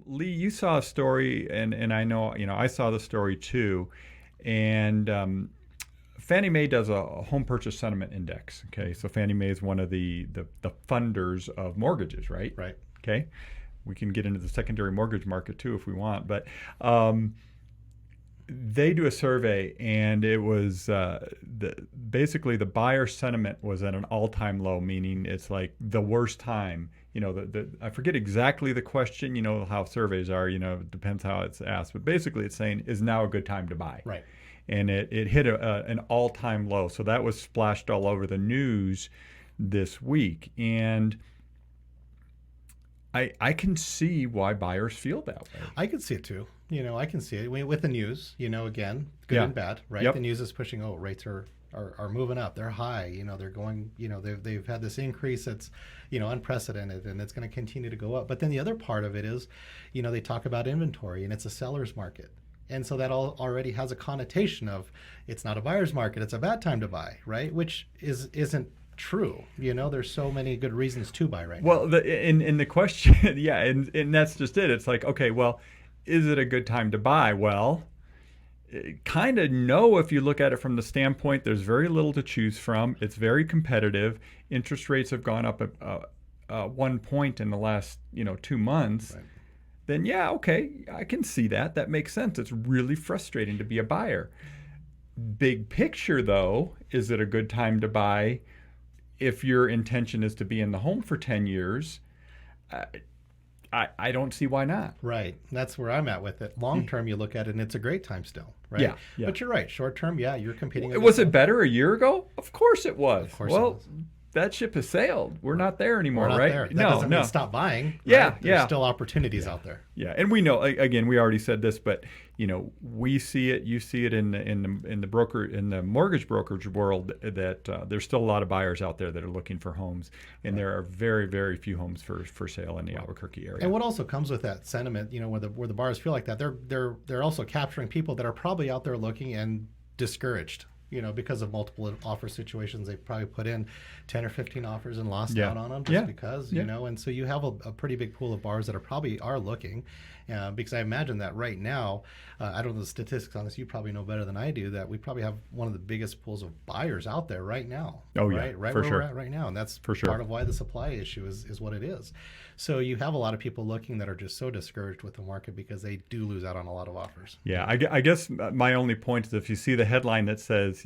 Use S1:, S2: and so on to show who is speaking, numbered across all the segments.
S1: Lee, you saw a story, and I know, I saw the story too. And Fannie Mae does a home purchase sentiment index. Okay, so Fannie Mae is one of the funders of mortgages, right?
S2: Right.
S1: Okay, we can get into the secondary mortgage market too if we want, but they do a survey, and it was basically the buyer sentiment was at an all-time low, meaning it's like the worst time. I forget exactly the question. You know how surveys are. It depends how it's asked, but basically it's saying, is now a good time to buy?
S2: Right.
S1: And it hit an all-time low. So that was splashed all over the news this week, and I can see why buyers feel that way.
S2: I can see it too. I can see it with the news. Again, good
S1: Yeah.
S2: and bad, right?
S1: Yep.
S2: The news is pushing. Oh, rates are moving up. They're high. They're going. They've had this increase that's unprecedented, and it's going to continue to go up. But then the other part of it is, they talk about inventory, and it's a seller's market. And so that already has a connotation of it's not a buyer's market, it's a bad time to buy, right? Which isn't true. There's so many good reasons to buy right now.
S1: Well, in the question, yeah, and that's just it. It's like, okay, well, is it a good time to buy? Well, kind of no, if you look at it from the standpoint, there's very little to choose from. It's very competitive. Interest rates have gone up 1 point in the last 2 months.
S2: Right.
S1: Then yeah, okay, I can see that. That makes sense. It's really frustrating to be a buyer. Big picture, though, is it a good time to buy if your intention is to be in the home for 10 years? I don't see why not.
S2: Right. That's where I'm at with it. Long term, you look at it, and it's a great time still, right?
S1: Yeah.
S2: But you're right. Short term, yeah, you're competing.
S1: Was it better a year ago? Of course it was.
S2: Of course
S1: well,
S2: it was.
S1: That ship has sailed. We're not there anymore,
S2: We're not
S1: right?
S2: there. That
S1: No,
S2: doesn't
S1: no.
S2: mean stop buying.
S1: Yeah,
S2: right? There's
S1: yeah.
S2: still opportunities out there.
S1: Yeah, and we know. Again, we already said this, but we see it. You see it in the mortgage brokerage world that there's still a lot of buyers out there that are looking for homes, and there are very, very few homes for sale in the Albuquerque area.
S2: And what also comes with that sentiment, where the buyers feel like that, they're also capturing people that are probably out there looking and discouraged. Because of multiple offer situations, they've probably put in 10 or 15 offers and lost out on them just because, and so you have a pretty big pool of buyers that are looking, because I imagine that right now, I don't know the statistics on this, you probably know better than I do, that we probably have one of the biggest pools of buyers out there right now.
S1: Oh, yeah,
S2: right
S1: for
S2: where
S1: sure.
S2: we're at right now, and that's
S1: for sure.
S2: part of why the supply issue is what it is. So you have a lot of people looking that are just so discouraged with the market because they do lose out on a lot of offers.
S1: Yeah, I guess my only point is if you see the headline that says,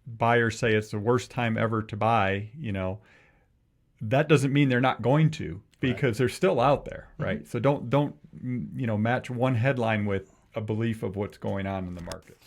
S1: buyers say it's the worst time ever to buy, that doesn't mean they're not going to, because they're still out there, right? Mm-hmm. So don't match one headline with a belief of what's going on in the market.